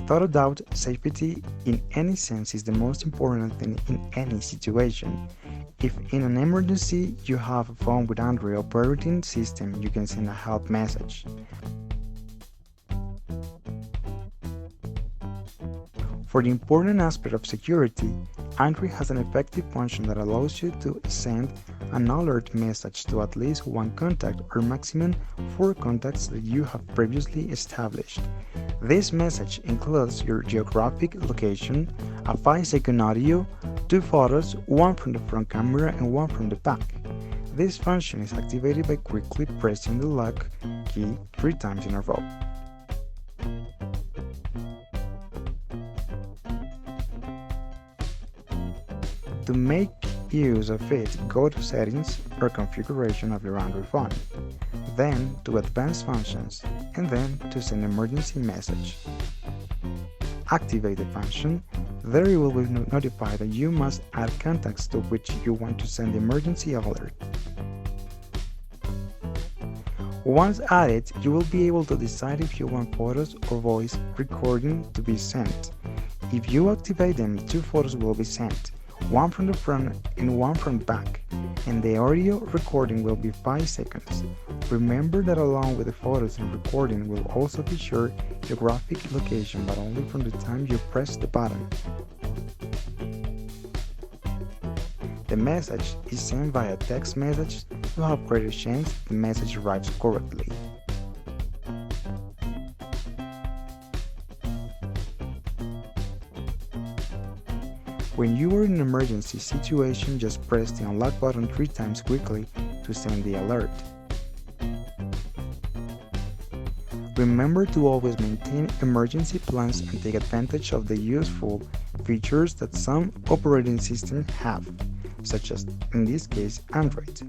Without a doubt, safety in any sense is the most important thing in any situation. If in an emergency you have a phone with Android operating system, you can send a help message. For the important aspect of security, Android has an effective function that allows you to send an alert message to at least one contact or maximum 4 contacts that you have previously established. This message includes your geographic location, a 5-second audio, 2 photos, one from the front camera and one from the back. This function is activated by quickly pressing the lock key 3 times in a row. To make use of it, go to Settings or Configuration of your Android phone, then to Advanced Functions, and then to Send Emergency Message. Activate the function, there you will be notified that you must add contacts to which you want to send the emergency alert. Once added, you will be able to decide if you want photos or voice recording to be sent. If you activate them, 2 photos will be sent, one from the front and one from the back, and the audio recording will be 5 seconds. Remember that along with the photos and recording will also be your geographic location, but only from the time you press the button. The message is sent via text message to have greater chance the message arrives correctly. When you are in an emergency situation, just press the unlock button 3 times quickly to send the alert. Remember to always maintain emergency plans and take advantage of the useful features that some operating systems have, such as, in this case, Android.